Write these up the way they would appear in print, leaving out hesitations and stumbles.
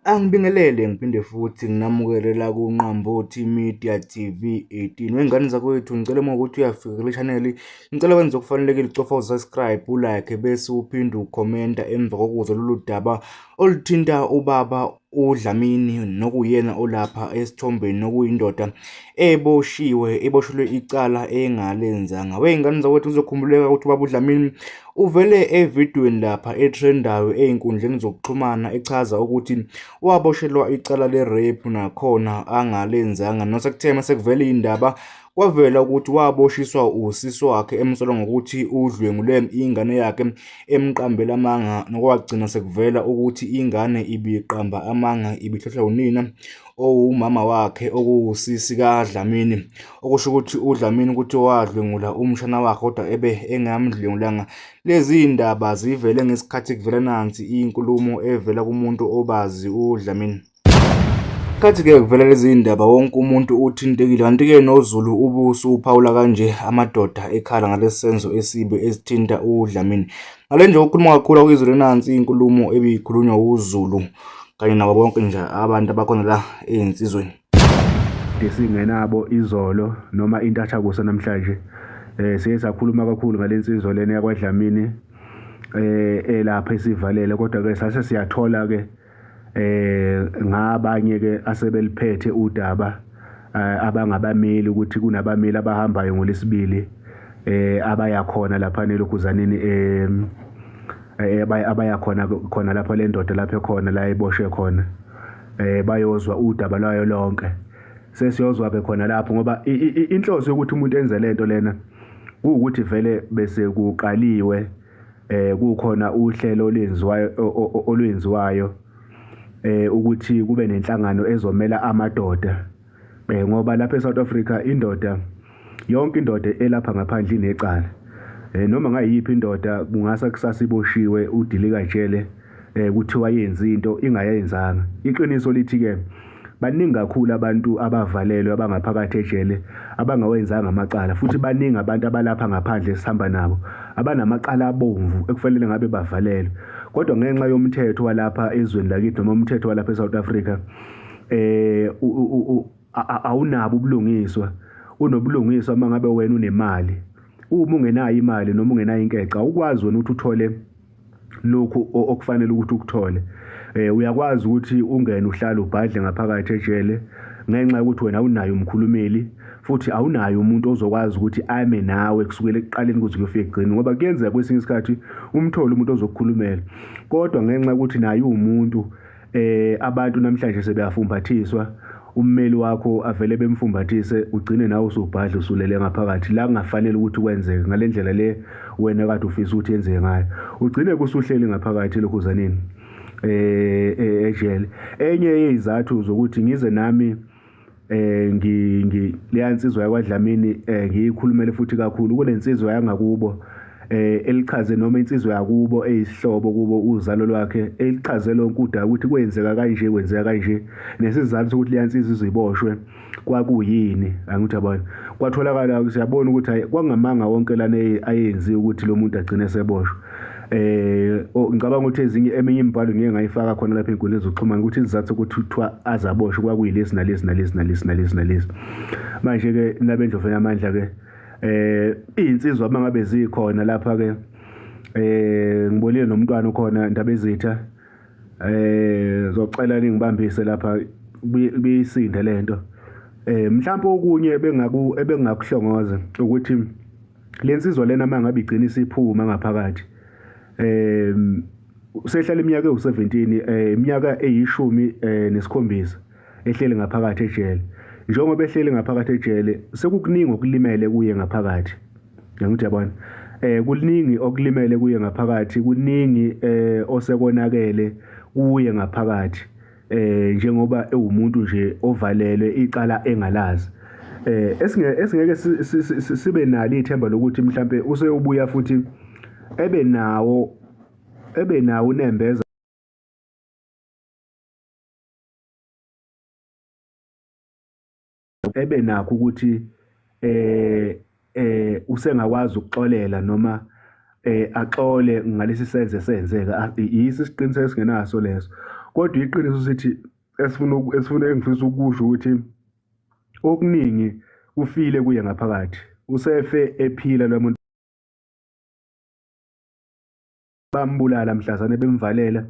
Angibingelele ngiphinde futhi nginamukele la kuNqambothi Media TV 18. Wengane zakwethu ngicela uma ukuthi uyafika kule channel, ngicela wenze okufanelekile, cofa usubscribe, ulike bese uphinde ukhomenta emva kokuzwa lolu daba oluthinta ubaba uDlamini nokuyena olapha esithombeni nokuyindoda eboshelwe icala engalenzanga. Wey'ngane zakwethu kuzokhumbuleka ukuthi ubaba uDlamini uvele evidweni lapha etrendayo ey'nkundleni zokuxhumana echaza ukuthi waboshelwa icala le-rape nakhona angalenzanga. Nosekuthe sekuvela iy'ndaba kwavela ukuthi waboshiswa usisi wakhe emsola ngokuthi udlwengule ingane yakhe emqambela amanga, nokwagcina sekuvela ukuthi ingane ibiqamba amanga ibihlehlwa unina owumama wakhe okuwusisi kaDlamini, okusho ukuthi uDlamini ukuthi wadlwengula umshana wakhe kodwa ebe engamdlwengulanga. Lezi ndaba zivele ngesikhathi kuvela nansi inkulumo evela kumuntu obazi uDlamini. Khathi-ke kuvela lezi ndaba wonke umuntu uthintekile, kanti-ke noZulu ubusuphawula kanje amadoda ekhala ngalesi senzo esibi esithinta uDlamini. Ngale nje ukukhuluma kakhulu akuyizwele nansi inkulumo ebikhulunywa uZulu kanye nabo bonke nje abantu abakhona la ey'nsizweni. Singenabo izolo noma intathakusa namhlanje siye sakhuluma kakhulu ngale nsizwa lena yakwaDlamini elapha esivalele, kodwa-ke sase siyathola-ke ngabanye-ke asebeliphethe udaba abangabameli ukuthi kunabameli abahambayo ngoLwesibili abayakhona laphana elokhuzaneni abayakhona lapha le ndoda lapha ekhona la eboshwe khona bayozwa udaba lwayo lonke. Sesiyozwa-ke khona lapho ngoba inhloso yokuthi umuntu enze lento lena kuwukuthi vele bese kuqaliwe kukhona uhlelo olwenziwayo ukuthi kube nenhlangano ezomela amadoda ngoba lapha eSouth Africa yonke indoda elapha ngaphandle inecala, noma ngayiphi indoda kungasa kusasa iboshiwe udilika jele kuthiwa yenza into ingayenzanga. Iqiniso lithi-ke baningi kakhulu abantu abavalelwe abangaphakathi ejele abangawenzanga amacala, futhi baningi abantu abalapha ngaphandle esihamba nabo abanamacala abomvu ekufanele ngabe bavalelwe, kodwa ngenxa yomthetho walapha ezweni lakithi noma umthetho walapha eSouth Africa awunabo ubulungiswa. Unobulungiswa uma ngabe wena unemali. Uma ungenayo imali noma ungenayo inkece awukwazi wena ukuthi uthole lokhu okufanele ukuthi ukuthole. Uyakwazi ukuthi ungene uhlale ubhadle ngaphakathi ejele ngenxa yokuthi wena awunayo umkhulumeli, futhi awunayo umuntu ozokwazi ukuthi ame nawe kusukela ekuqaleni kuze kuyofika ekugcineni, ngoba kuyenzeka kwesinye isikhathi umthole umuntu ozokukhulumela, kodwa ngenxa yokuthi naye umuntu abantu namhlanje sebeyafumbathiswa, ummeli wakho avele bemfumbathise ugcine nawe usubhadla usulele ngaphakathi la kungafanele ukuthi kwenzeke ngale ndlela le wena kade ufisa ukuthi yenzeke ngayo, ugcine kusuhleli ngaphakathi elokhuzaneni ejele. Enye yezizathu zokuthi ngize nami leya nsizwa yakwaDlamini ngiyikhulumele futhi kakhulu kulensizwa yangakubo elichaze noma insizwa yakubo eyisihlobo kubo uzalo lwakhe elichaze lonke udaba ukuthi kwenzeka kanje nesizathu sokuthi leya nsizwa iziboshwe kwakuyini. Angithi yabona kwatholakala siyabona ukuthi kwangamanga wonke lana ayenziwe ukuthi lo muntu agcine seboshwe. Ngicabanga ukuthi eminye imibhalo ngeke ngayifaka khona lapha enkundleni zokuxhumana ukuthi izizathu ukuthi kuthiwa azaboshwe kwakuyilesi nalesi. Manje-ke nabendlovu yamandla-ke iy'nsizwa uma ngabe zikhona lapha-ke ngibonile nomntwana ukhona Ndabezitha zocela ningibambise lapha biyisinde lento. Mhlawumbe okunye ebengakuhlongoza ukuthi le nsizwa lena uma ngabe igcina isiphuma ngaphakathi usehlala iminyaka ewu-17 iminyaka eyi-17 ehleli ngaphakathi ejele. Njengoba ehleli ngaphakathi ejele sekukuningi okulimele kuye ngaphakathi. Ngiyakuthi yabona kuningi okulimele kuye ngaphakathi, kuningi osekonakele kuye ngaphakathi njengoba ewumuntu nje ovalelwe icala engalazi. Esingeke sibe nalo ithemba lokuthi mhlambe useyobuya futhi ebe nawo unembeza ebe nakho ukuthi usengakwazi ukuxolela noma axole ngalesi senze senzeka. Yisi isiqiniseko esingenaso leso, kodwa iqiniso sithi engifisa ukusho ukuthi okuningi ufile kuye ngaphakathi, usefe ephila lo muntu, bambulala mhlazane bemvalela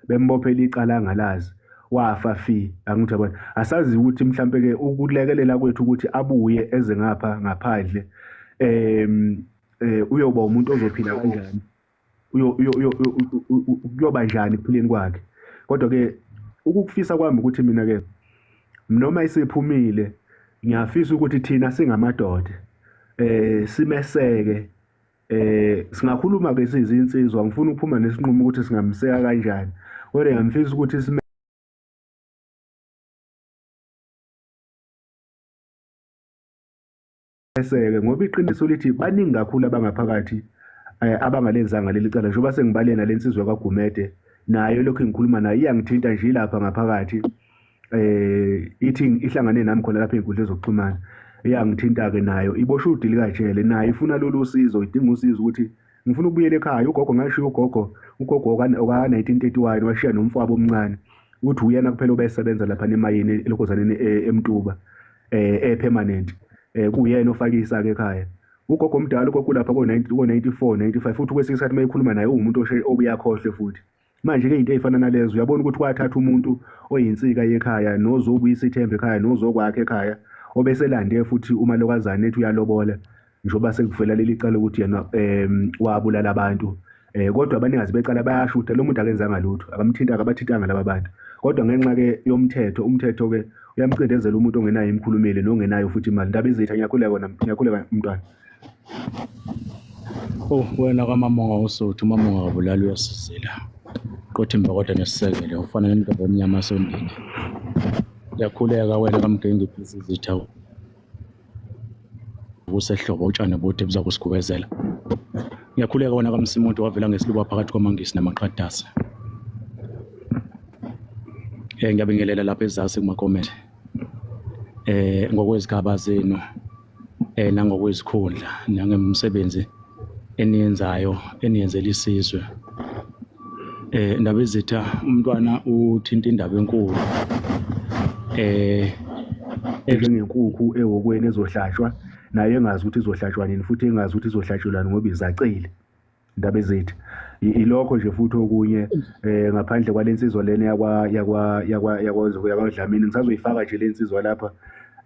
bembophela icala angalazi wafa fi. Angithi yabona, asazi ukuthi mhlampe-ke ukulekelela kwethu ukuthi abuye eze ngapha ngaphandle uyoba umuntu ozophila kanjani, kuyoba njani ekuphileni kwakhe. Kodwa-ke ukufisa kwami ukuthi mina-ke noma esephumile ngiyafisa ukuthi thina singamadoda simeseke, singakhuluma-ke sizinsizwa, ngifuna ukuphuma nesinqumo ukuthi singamseka kanjani, kodwa ngiyamfisa ukuthi simeseke ngoba iqiniso lithi baningi kakhulu abangaphakathi abangalenzanga leli cala. Njengoba sengibalena le nsizwa kaGumede, nayo lokho engikhuluma nayo iyangithinta nje ilapha ngaphakathi, ithi ihlangane nami khona lapha ey'nkundleni zokuxhumana, iyangithinta-ke nayo, iboshe udili kajele, nayo ifuna lolu sizo, idinga usizo ukuthi ngifuna ukubuyela ekhaya. Ugogo ngashiya ugogo oka-1931 washiya nomfowabo omncane, ukuthi uyena kuphela obesebenza lapha emayini elokhozaneni eMtuba permanent, kuyena ofakisa-ke ekhaya. Ugogo omdala ugogo lapha ko-94, 95, futhi kwesinye isikhathi uma ekhuluma naye uwumuntu obuyakhohle futhi. Manje-ke into ey'fana nalezo uyabona ukuthi kwathatha umuntu oyinsika yekhaya nozobuyisa ithemba ekhaya nozokwakha ekhaya, obeselande futhi umalokazane ethi uyalobola njengoba sekuvela leli cala ukuthi yena wabulala abantu. Kodwa abaningazi becala bayashuda, lo muntu akenzanga lutho, akabathintanga laba bantu. Kodwa ngenxa-ke yomthetho, umthetho-ke uyamcindezela umuntu ongenayo imkhulumeli nongenayo futhi imali. Ndabezitha, ngiyakhuleka mntwana. Wena kaMama uSuthu, umama ungabulali uyasizila qothi kodwa nesisekelo ufana nentombi emnyama esondini. Ngiyakhuleka wena kaMgengi iphisa izitha usehlobo utshani bude buza kusigubezela. Ngiyakhuleka wena kaMsimuntu wavela ngesiluba phakathi kwamangisi namaqadasi. Ngiyabingelela lapha ezasi kumakomele ngokwezigaba zenu nangokwezikhundla nangemsebenzi eniyenzayo eniyenzela isizwe. Ndabezitha, umntwana uthinta indaba enkulu njengenkukhu ehhokweni ezohlatshwa, naye engazi ukuthi izohlatshwa nini futhi engazi ukuthi izohlatshelwani ngoba izacile. Ndabezitha, ilokho nje futhi okunye ngaphandle kwalensizwa lena yakwaDlamini, ngisazoyifaka nje lensizwa lapha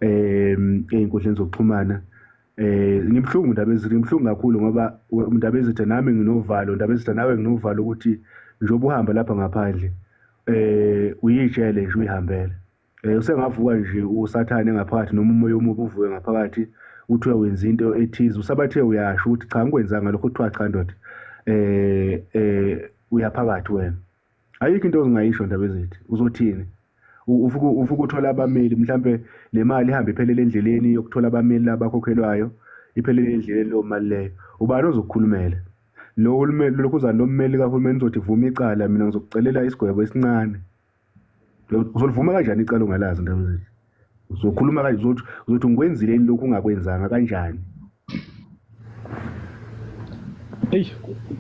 ey'nkundleni zokuxhumana. Ngibhlungu Ndabezitha, ngibhlungu kakhulu ngoba Ndabezitha nami nginovalo, Ndabezitha nawe nginovalo ukuthi njengoba uhamba lapha ngaphandle uyitshele nje uyihambele. Usengavuka nje usathane ngaphakathi noma umoya omubi uvuke ngaphakathi uthi uyawenza into ethize, usabathe uyasho ukuthi cha ngikwenzanga lokho, kuthiwa cha ndoda uyaphakathi wena. Ayikho into ozingayisho Ndabezitha, uzothini? Ufuke uthola abameli, mhlampe le mali ihambe iphelele endleleni yokuthola abameli abakhokhelwayo, iphelele endleleni leyo mali leyo. Ubani ozokukhulumela? Lo hulumeni lokhuzana lommeli kahulumeni uzothi vuma icala, mina ngizokucelela isigwebo esincane. Uzolivuma kanjani icala ongalazi Ndabezitha? Uzokhuluma kanje, uzothi ngikwenzileni lokhu ungakwenzanga kanjani?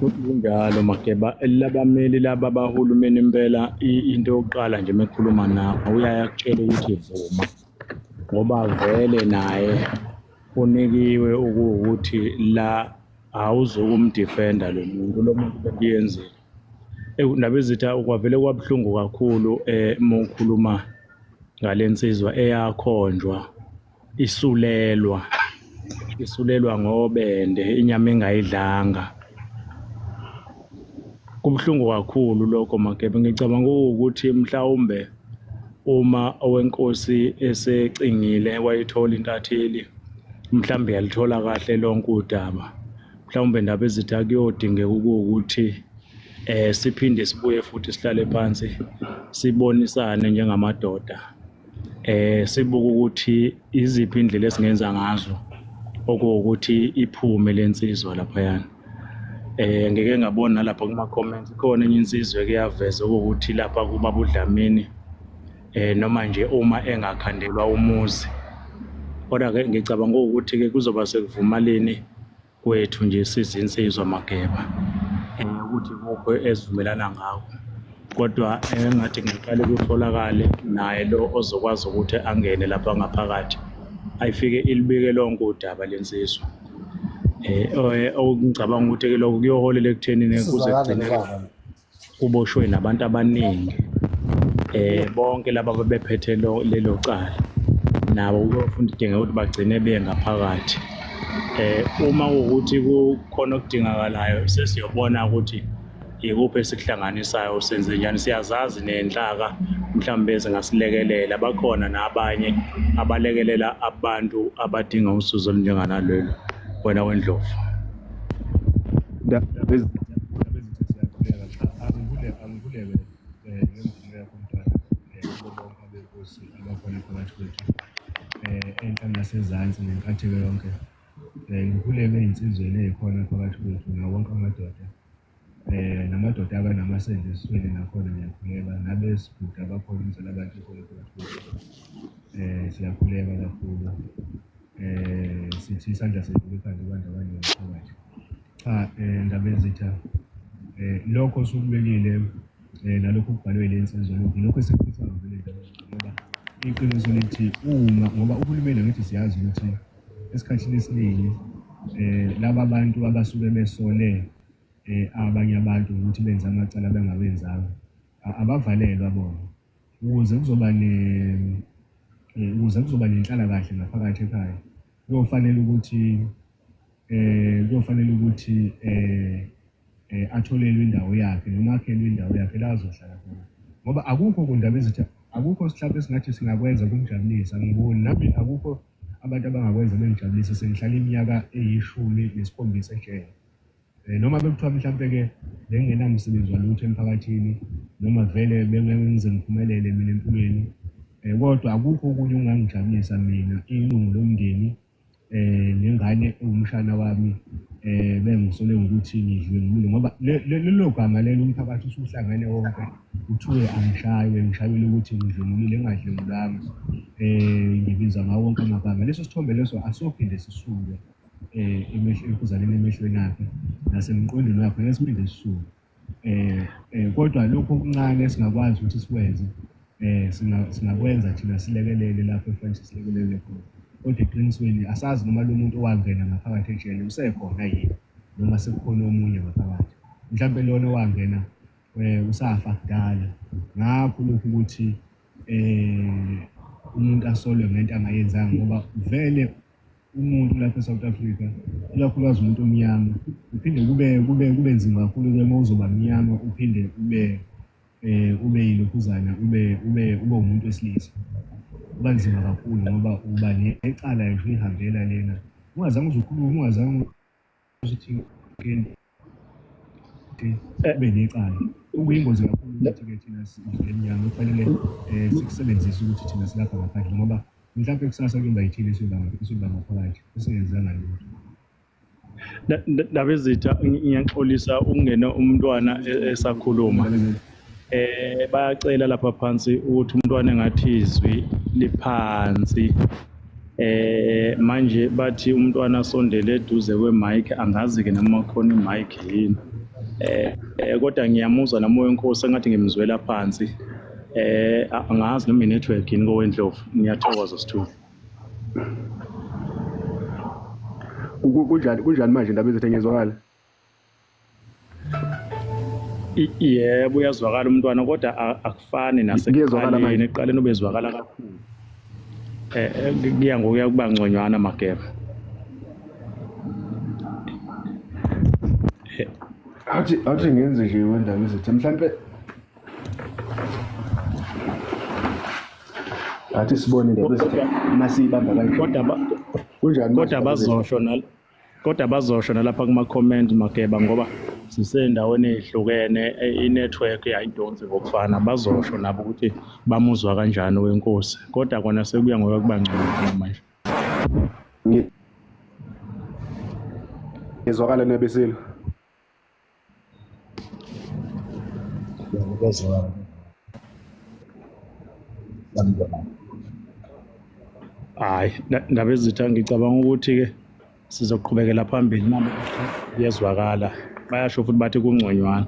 Kunjalo Mageba, labameli laba bahulumeni impela into yokuqala nje mekhuluma nawe uyayakutshela ukuthi vuma, ngoba vele naye unikiwe ukuthi la awuzokumdefenda lo muntu, lo muntu bekuyenzile. Ndabezitha, ukwavele kwabuhlungu kakhulu uma ukhuluma ngalensizwa eyakhonjwa isulelwa ngobende, inyama engayidlanga. Kubuhlungu kakhulu lokho Mageba. Ngicabanga ukuthi mhlawumbe uma owenkosi esecingile wayithola intatheli, mhlawumbe yalithola kahle lonke udaba, mhlawumbe Ndabezitha kuyodingeka ukuthi siphinde sibuye futhi sihlale phansi sibonisane njengamadoda, sibuke ukuthi iziphi indlela esingenza ngazo okuwukuthi iphume lensizwa laphayana. Ngeke ngabona lapha kuma-comments khona enye insizwe ke yaveza ukuthi lapha kuBaba uDlamini noma nje uma engakhandelwa umuzi. Kodwa-ke ngicabanga ukuthi-ke kuzoba sekuvumaleni kwethu nje sizinsizwa Mageba ukuthi kuphi esivumelana ngakho. kodwa engathi ngaqale kutholakale naye lo ozokwazi ukuthi angene lapha ngaphakathi ayifike ilibike lonke udaba lensizwa. Ngicabanga ukuthi-ke lokho kuyoholela ekuthenini kuze kugcineke kuboshwe nabantu abaningi, bonke laba bebephethe lelo cala nabo kuyofunda idingeka ukuthi bagcine beye ngaphakathi. Uma kuwukuthi kukhona okudingakalayo sesiyobona ukuthi ikuphi esikuhlanganisayo senze njani. Siyazazi nenhlaka mhlawumbe ezingasilekelela, bakhona nabanye abalekelela abantu abadinga usizo olunjenganalelo wena weNdlovu. Angivuleke ngemvume yakho mntwana, kubo bonke abenkosi abakhona phakathi kwethu, enhlanga nasezansi nenkatheko yonke. Ngivuleke ey'nsizweni ey'khona phakathi kwethu nawo wonke amadoda, namadoda abanamasende esiswini nakhona ngiyakhuleka, nabesiguda abakhona umzala abantu ekhona phakathi kwethu. Siyakhuleka kakhulu, sithi isandla sedlule phansi kubantu abaningi phakathi. Ndaba ezitha lokho osukubekile nalokho okubhalwe le nsizwa lokho esikufisa vele ngoba iqiniso lithi ngoba uhulumeni ngithi siyazi ukuthi esikhathini esiningi laba bantu abasuke besole abanye abantu ukuthi benze amacala bengawenzanga abavalelwa bona ukuze kuzoba nenhlalakahle ngaphakathi ekhaya. Kuyofanele ukuthi atholelwe indawo yakhe noma akhelwe indawo yakhe la azohlala khona, ngoba akukho kundaba ezitha, akukho mhlawumbe esingathi singakwenza kumjabulisa. Angiboni nami akukho abantu abangakwenza bengijabulise. Sengihlala iminyaka eyi-17 ejele, noma bekuthiwa mhlawumbe-ke bengingenamsebenzi walutho emphakathini noma vele bengenze ngiphumelele mina empilweni, kodwa akukho okunye okungangijabulisa mina ilungu lomndeni nengane ewumshana wami bengisole ngokuthi ngidlwengulile, ngoba lelo gama lelo umphakathi usuhlangane wonke kuthiwe ngishaywe ukuthi ngidlwengulile, engadlwengulanga, ngibiza ngawo wonke amagama. Leso sithombe leso asophinde sisuke ekuzaleni emehlweni akhe nasemqondweni wakhe, ngesiphinde sisuke. Kodwa lokho okuncane esingakwazi ukuthi sikwenze singakwenza thina silekelele lapho efanele silekelele khona. Kodwa eqinisweni asazi noma lo muntu owangena ngaphakathi ejele usekhona yini noma sekukhona omunye ngaphakathi. Mhlawumbe lona owangena usafa kudala. Ngakho lokhu ukuthi umuntu asolwe ngento angayenzanga, ngoba vele umuntu lapha eSouth Africa, ikakhulukazi umuntu omnyama, uphinde kube nzima kakhulu-ke uma uzoba mnyama uphinde ube yilokhuzana ube umuntu wesilisa. Kuba nzima kakhulu ngoba uba necala nje uyihambela lena ungazange uzukhuluma, ungazange uthi ube necala. Okuyingozi kakhulu ukuthi-ke thina silemnyama kufanele sikusebenzise ukuthi thina silapha ngaphandle, ngoba mhlawumbe kusasa kuyoba yithini esiyoba ngaphakathi esingenzanga lutho. Ndaba ezitha, ngiyaxolisa ukungena umntwana esakhuluma. Bayacela lapha phansi ukuthi umntwana engathi izwi liphansi. Manje bathi umntwana asondele eduze kwe-mic, angazi-ke noma khona i-mic yini. Kodwa ngiyamuzwa namo wenkosi engathi ngimzwela phansi. Angazi noma i-network yini koweNdlovu. Ngiyathokoza Sithuli. Kunjani manje ndaba ezithe ngiyezwakala? Yebo uyazwakala umntwana, kodwa akufani nasekuqaleni. Ekuqaleni ubezwakala kakhulu. Kuya ngokuya kuba ngconywana Mageba. Awuthi ngenze nje wendaba ezithe mhlawumbe athi sibone indaba ezithe masiyibamba kanjani. Kodwa bazosho nalapha kuma-comment Mageba, ngoba sisendaweni ezihlukene, i-network ayidonsi ngokufana. Bazosho nabo ukuthi bamuzwa kanjani wenkosi, kodwa kona sekuya ngokuya kuba ngcono manje. Ngizwakala nebesilo. Hayi, ndaba ezitha, ngicabanga ukuthi-ke sizoqhubekela phambili nabo kuyezwakala. Bayasho futhi bathi kungconywana.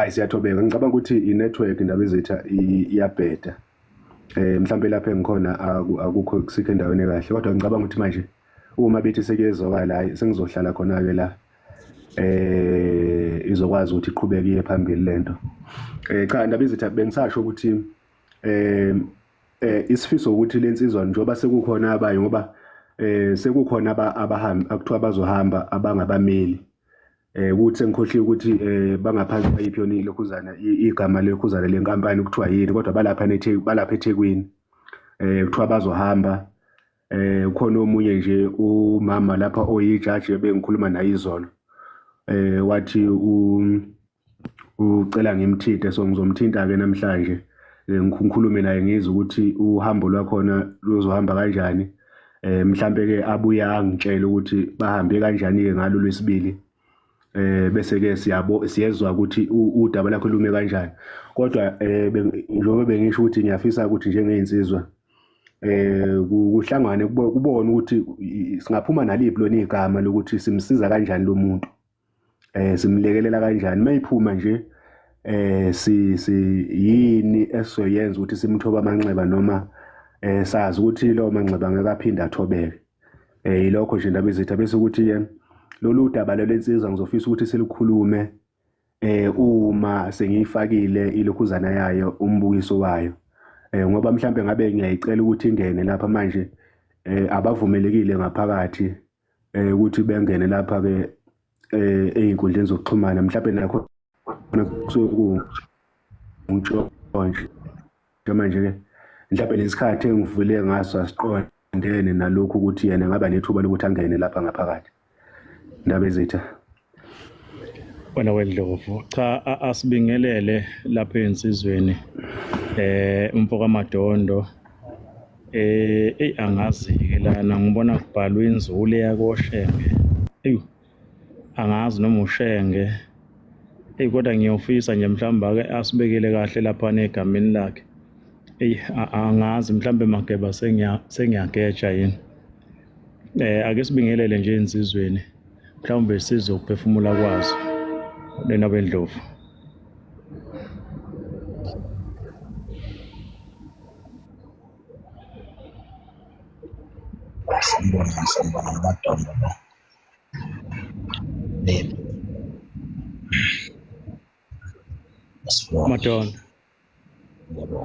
Siyathobeka. Ngicabanga ukuthi i-network indaba ezitha iyabheda. Mhlambe lapha engikhona akukho kusikho endaweni kahle, kodwa ngicabanga ukuthi manje uma bethi sekuyezwakala hayi sengizohlala khona-ke la izokwazi ukuthi iqhubeke iye phambili lento. Cha, indaba ezitha bengisasho ukuthi isifiso ukuthi lensizwa njengoba sekukhona abanye ngoba sekukhona abahambi akuthiwa bazohamba abangabameli ukuthi sengikhohliwe ukuthi bangaphansi kwayiphi yona ilokhuzana igama lelokhuzana lenkampani kuthiwa yini, kodwa balapha eThekwini kuthiwa bazohamba. Khona omunye nje umama lapha oyijaji ebengikhuluma naye izolo wathi ucela ngimthinte, so ngizomthinta-ke namhlanje ngikhulume naye ngizwe ukuthi uhambo lwakhona luzohamba kanjani. Mhlambe-ke abuye angitshele ukuthi bahambe kanjani-ke ngalo lwesibili. Bese-ke siyezwa ukuthi udaba lakho lume kanjani, kodwa njengoba bengisho ukuthi ngiyafisa ukuthi njengey'nsizwa kuhlangane kubone ukuthi singaphuma naliphi lona igama lokuthi simsiza kanjani lo muntu, simlekelela kanjani. Mayiphuma nje yini esizoyenza ukuthi simthoba amanxeba noma sazi ukuthi lawo manxeba angeke aphinde athobeke. Yilokho nje indaba ezitha bese ukuthi lolu daba lensizwa ngizofisa ukuthi silikhulume uma sengiyifakile ilokhuzana yayo umbukiso wayo, ngoba mhlambe ngabe ngiyayicela ukuthi ingene lapha manje abavumelekile ngaphakathi ukuthi bengene lapha-ke ey'nkundleni zokuxhumana. Mhlambe nakho kusuke kuntshontshe manje-ke mhlambe lesikhathi engivule ngaso asiqondene nalokhu ukuthi yena ngaba nethuba lokuthi angene lapha ngaphakathi. Indaba ezitha wena weNdlovu, cha asibingelele lapha ey'nsizweni umfo kaMadondo. Angazi-ke lana ngibona kubhalwe inzule yakoShenge. Angazi noma uShenge. Kodwa ngiyofisa nje mhlawumbe-ke asibekele kahle lapha negameni lakhe. Angazi mhlawumbe Mageba sengiyageja yini. Ake sibingelele nje ey'nsizweni mhlawumbe sizophefumula kwazo lena beNdlovu. Sanibona Madondo lo. Madondo. Yebo.